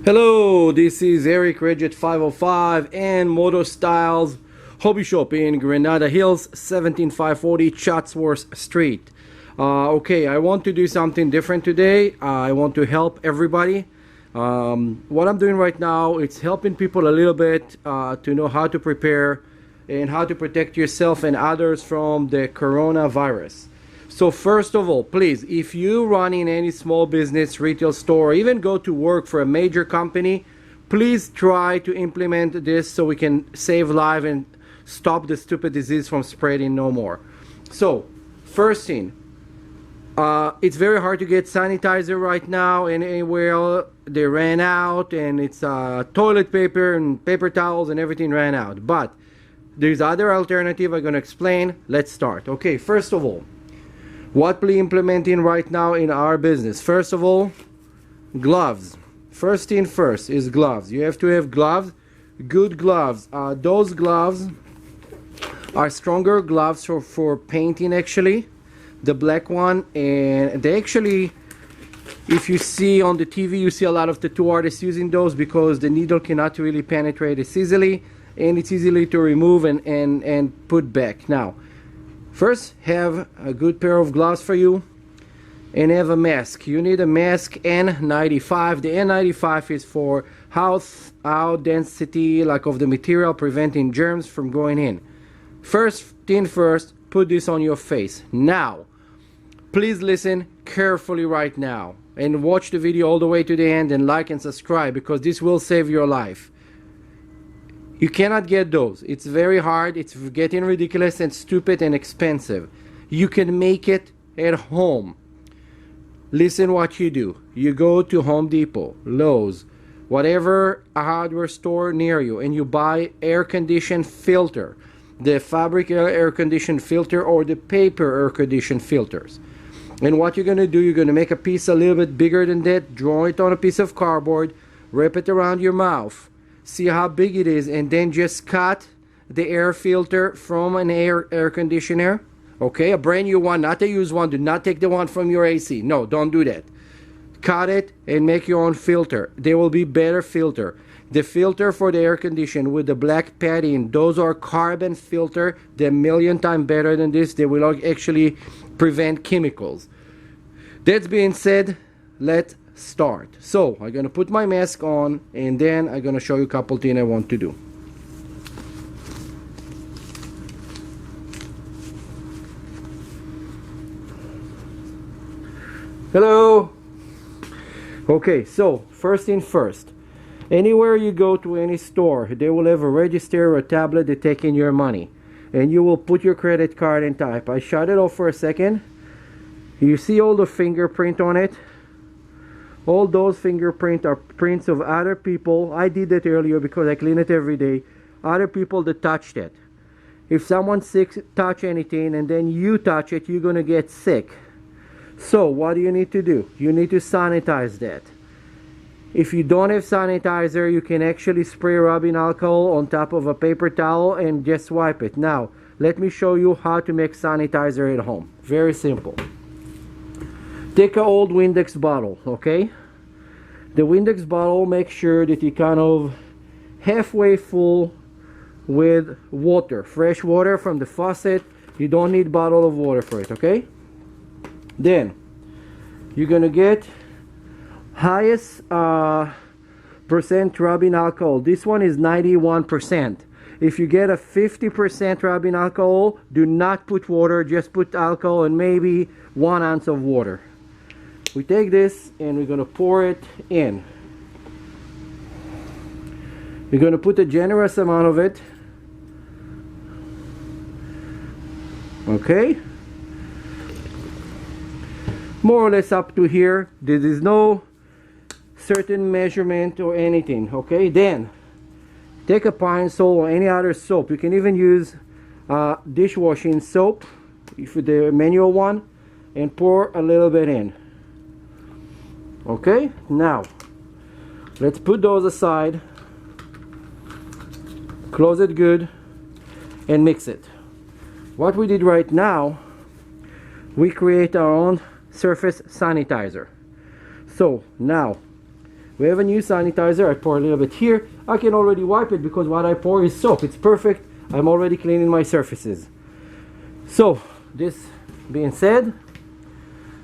Hello, this is Eric Regit 505 and MotoStyles Hobby Shop in Granada Hills, 17540 Chatsworth Street. Okay, I want to do something different today. I want to help everybody. What I'm doing right now, it's helping people a little bit to know how to prepare and how to protect yourself and others from the coronavirus. So first of all, please, if you run in any small business, retail store, or even go to work for a major company, please try to implement this so we can save lives and stop the stupid disease from spreading no more. So first thing, it's very hard to get sanitizer right now, and anywhere they ran out, and it's toilet paper and paper towels and everything ran out. But there's other alternative I'm going to explain. Let's start. Okay, first of all, what we're implementing right now in our business. First of all, gloves. First thing first is gloves. You have to have gloves, good gloves. Those gloves are stronger gloves for painting actually. The black one, and they actually, if you see on the TV, you see a lot of tattoo artists using those because the needle cannot really penetrate as easily, and it's easily to remove and put back. Now, first, have a good pair of gloves for you and have a mask. You need a mask N95. The N95 is for how density like of the material preventing germs from going in. First thing first, put this on your face. Now, please listen carefully right now and watch the video all the way to the end and like and subscribe because this will save your life. You cannot get those. It's very hard. It's getting ridiculous and stupid and expensive. You can make it at home. Listen what you do. You go to Home Depot, Lowe's, whatever a hardware store near you, and you buy air conditioned filter, the fabric air conditioned filter or the paper air conditioned filters. And what you're going to do, you're going to make a piece a little bit bigger than that, draw it on a piece of cardboard, wrap it around your mouth. See how big it is, and then just cut the air filter from an air conditioner. Okay, a brand new one, not a used one. Do not take the one from your AC. No, don't do that. Cut it and make your own filter. There will be better filter. The filter for the air conditioner with the black padding, those are carbon filter. They're a million times better than this. They will actually prevent chemicals. That being said, let's start. So I'm gonna put my mask on, and then I'm gonna show you a couple things I want to do. Hello. Okay, so first thing first, anywhere you go to any store, they will have a register or a tablet that taking your money, and you will put your credit card and type. I shut it off for a second. You see all the fingerprint on it. All those fingerprints are prints of other people. I did that earlier because I clean it every day. Other people that touched it. If someone sick touch anything and then you touch it, you're gonna get sick. So what do you need to do? You need to sanitize that. If you don't have sanitizer, you can actually spray rubbing alcohol on top of a paper towel and just wipe it. Now, let me show you how to make sanitizer at home. Very simple. Take an old Windex bottle, okay? The Windex bottle, make sure that you kind of halfway full with water, fresh water from the faucet. You don't need bottle of water for it, okay? Then, you're gonna get highest percent rubbing alcohol. This one is 91%. If you get a 50% rubbing alcohol, do not put water, just put alcohol and maybe 1 ounce of water. We take this and we're going to pour it in. We're going to put a generous amount of it. Okay? More or less up to here. There is no certain measurement or anything. Okay? Then, take a Pine Sol or any other soap. You can even use dishwashing soap, if the manual one, and pour a little bit in. Okay, now let's put those aside, close it good, and mix it. What we did right now, we create our own surface sanitizer. So now We have a new sanitizer. I pour a little bit here. I can already wipe it because what I pour is soap. It's perfect. I'm already cleaning my surfaces. So this being said,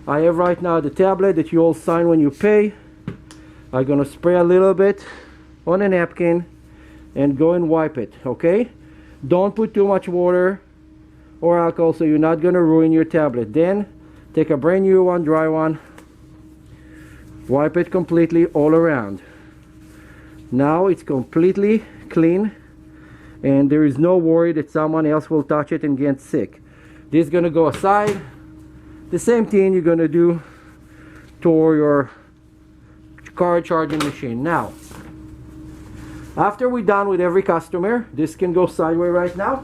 I have right now the tablet that you all sign when you pay. I'm gonna spray a little bit on a napkin and go and wipe it, okay? Don't put too much water or alcohol so you're not gonna ruin your tablet. Then take a brand new one, dry one, wipe it completely all around. Now it's completely clean and there is no worry that someone else will touch it and get sick. This is gonna go aside. The same thing you're gonna do to your car charging machine. Now, after we're done with every customer, this can go sideways right now.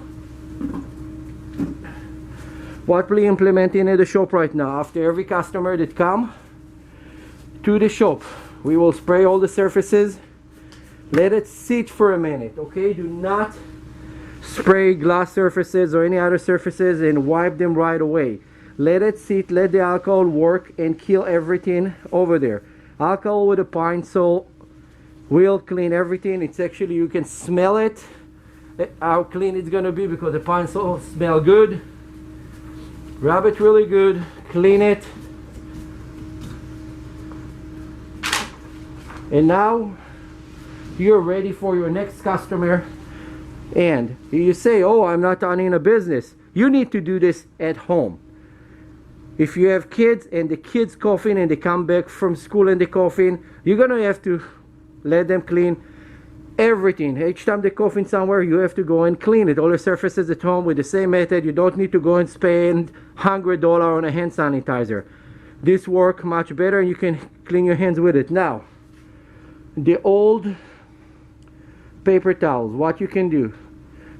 What we're implementing at the shop right now, after every customer that come to the shop, we will spray all the surfaces. Let it sit for a minute, okay? Do not spray glass surfaces or any other surfaces and wipe them right away. Let it sit, let the alcohol work and kill everything over there. Alcohol with a pine sol will clean everything. It's actually, you can smell it, how clean it's gonna be because the pine sol smell good. Rub it really good, clean it. And now you're ready for your next customer. And you say, oh, I'm not owning a business. You need to do this at home. If you have kids and the kids coughing and they come back from school and they're coughing, you're gonna have to let them clean everything. Each time they're coughing somewhere, you have to go and clean it. All the surfaces at home with the same method. You don't need to go and spend $100 on a hand sanitizer. This works much better and you can clean your hands with it. Now, the old paper towels, what you can do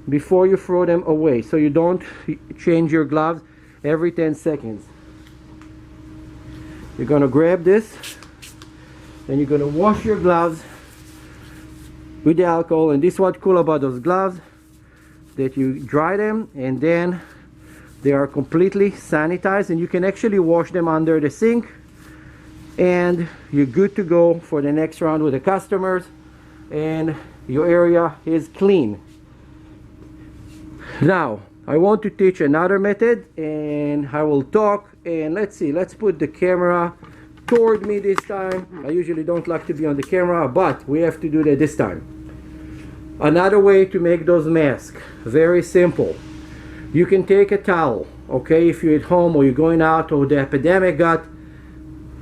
before you throw them away so you don't change your gloves every 10 seconds. You're gonna grab this and you're gonna wash your gloves with the alcohol. And this is what's cool about those gloves, that you dry them and then they are completely sanitized and you can actually wash them under the sink and you're good to go for the next round with the customers and your area is clean. Now I want to teach another method and I will talk, and let's see, let's put the camera toward me this time. I usually don't like to be on the camera, but we have to do that this time. Another way to make those masks, very simple. You can take a towel, okay, if you're at home or you're going out or the epidemic got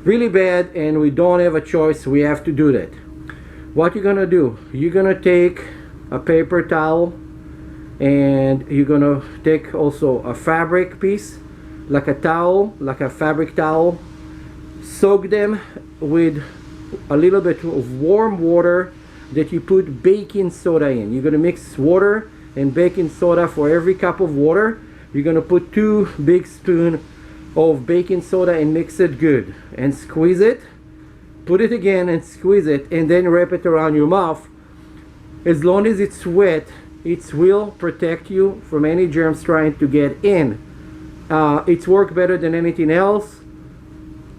really bad and we don't have a choice, we have to do that. What you're gonna do, you're gonna take a paper towel and you're gonna take also a fabric piece, like a towel, like a fabric towel, soak them with a little bit of warm water that you put baking soda in. You're gonna mix water and baking soda for every cup of water. You're gonna put 2 big spoons of baking soda and mix it good and squeeze it, put it again and squeeze it, and then wrap it around your mouth. As long as it's wet, it will protect you from any germs trying to get in. It's worked better than anything else.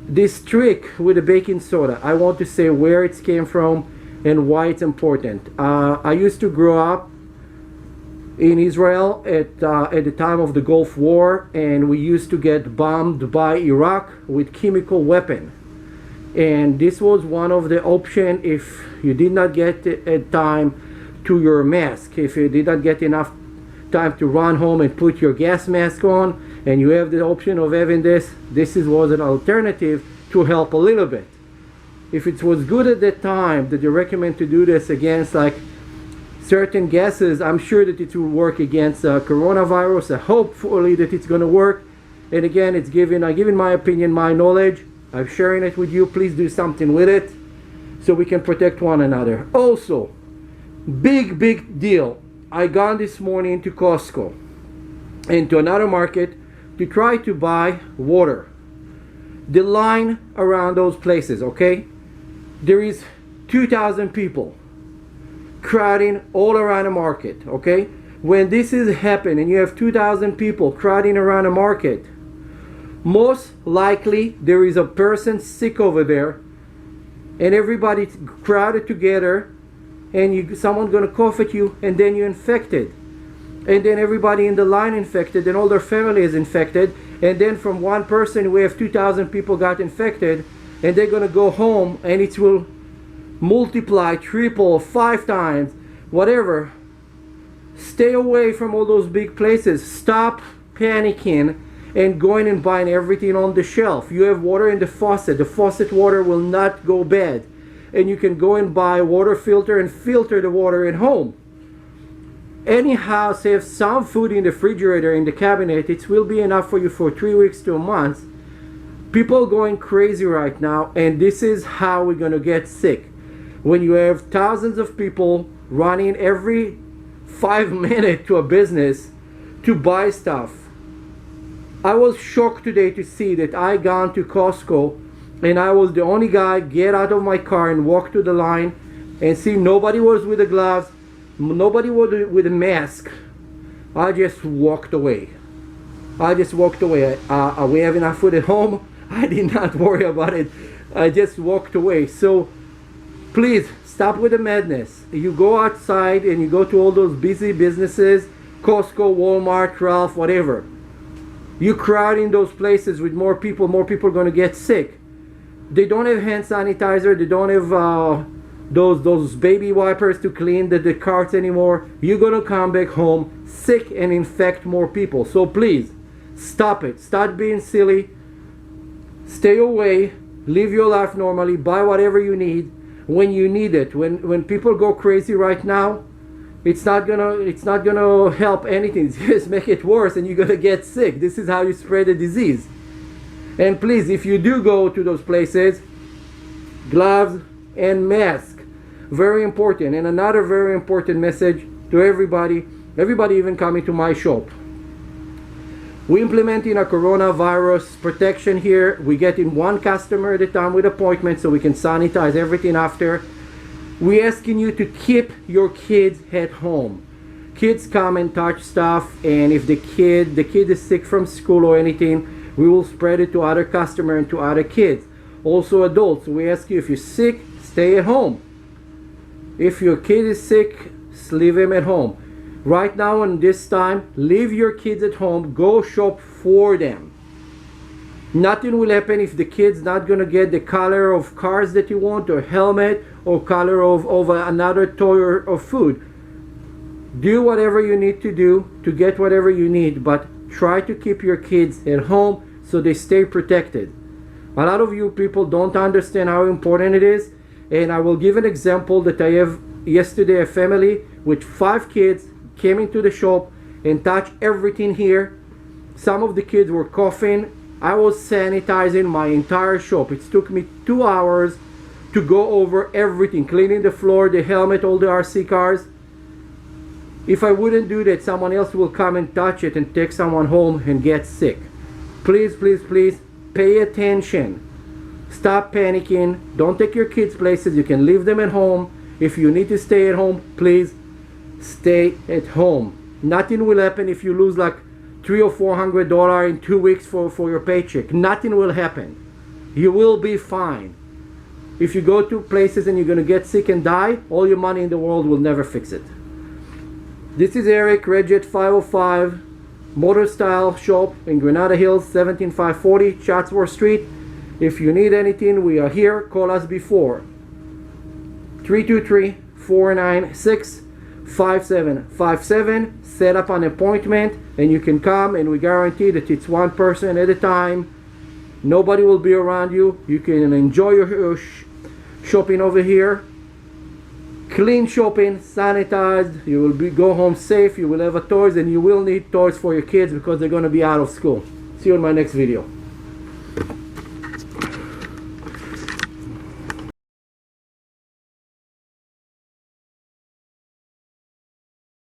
This trick with the baking soda, I want to say where it came from and why it's important. I used to grow up in Israel at the time of the Gulf War, and we used to get bombed by Iraq with chemical weapon. And this was one of the options if you did not get a time to your mask. If you did not get enough time to run home and put your gas mask on, and you have the option of having this was an alternative to help a little bit. If it was good at that time that you recommend to do this against like certain gases, I'm sure that it will work against coronavirus. Hopefully that it's going to work. And again, I'm giving my opinion, my knowledge. I'm sharing it with you. Please do something with it so we can protect one another. Also, big deal. I gone this morning to Costco and to another market to try to buy water. The line around those places, okay? There is 2,000 people crowding all around a market, okay? When this is happening and you have 2,000 people crowding around a market, most likely there is a person sick over there and everybody crowded together, and someone gonna cough at you, and then you're infected, and then everybody in the line infected, and all their family is infected, and then from one person we have 2,000 people got infected, and they're gonna go home, and it will multiply, triple, 5 times, whatever. Stay away from all those big places. Stop panicking and going and buying everything on the shelf. You have water in the faucet water will not go bad, and you can go and buy a water filter and filter the water at home. Any house have some food in the refrigerator, in the cabinet, it will be enough for you for 3 weeks to a month. People going crazy right now, and this is how we're gonna get sick. When you have thousands of people running every 5 minutes to a business to buy stuff. I was shocked today to see that I gone to Costco and I was the only guy get out of my car and walk to the line, and see nobody was with the gloves, nobody was with a mask. I just walked away. We have enough food at home. I did not worry about it. I just walked away. So please stop with the madness. You go outside and you go to all those busy businesses, Costco, Walmart, Ralph, whatever. You crowd in those places with more people are going to get sick. They don't have hand sanitizer. They don't have those baby wipers to clean the carts anymore. You're going to come back home sick and infect more people. So please, stop it. Stop being silly. Stay away. Live your life normally. Buy whatever you need when you need it. When people go crazy right now, it's not gonna help anything. It's just make it worse, and you're gonna get sick. This is how you spread the disease. And please, if you do go to those places, gloves and mask, very important. And another very important message to everybody even coming to my shop. We implementing a coronavirus protection here. We get in one customer at a time with appointment, so we can sanitize everything after. We asking you to keep your kids at home. Kids come and touch stuff, and if the kid is sick from school or anything, we will spread it to other customer and to other kids. Also adults, we ask you, if you're sick, stay at home. If your kid is sick, leave him at home. Right now in this time, leave your kids at home, go shop for them. Nothing will happen if the kid's not gonna get the color of cars that you want, or helmet, or color of another toy or food. Do whatever you need to do to get whatever you need, but try to keep your kids at home so they stay protected. A lot of you people don't understand how important it is, and I will give an example that I have yesterday. A family with 5 kids came into the shop and touched everything here. Some of the kids were coughing. I was sanitizing my entire shop. It took me 2 hours to go over everything, cleaning the floor, the helmet, all the RC cars. If I wouldn't do that, someone else will come and touch it and take someone home and get sick. Please, please, please, pay attention. Stop panicking. Don't take your kids places. You can leave them at home. If you need to stay at home, please stay at home. Nothing will happen if you lose like $300 or $400 in 2 weeks for your paycheck. Nothing will happen. You will be fine. If you go to places and you're going to get sick and die, all your money in the world will never fix it. This is Eric, Redjet 505, MotoStyle shop in Granada Hills, 17540 Chatsworth Street. If you need anything, we are here. Call us before. 323-496-5757. Set up an appointment and you can come, and we guarantee that it's one person at a time. Nobody will be around you. You can enjoy your shopping over here. Clean shopping, sanitized. You will go home safe. You will have toys, and you will need toys for your kids because they're going to be out of school. See you in my next video.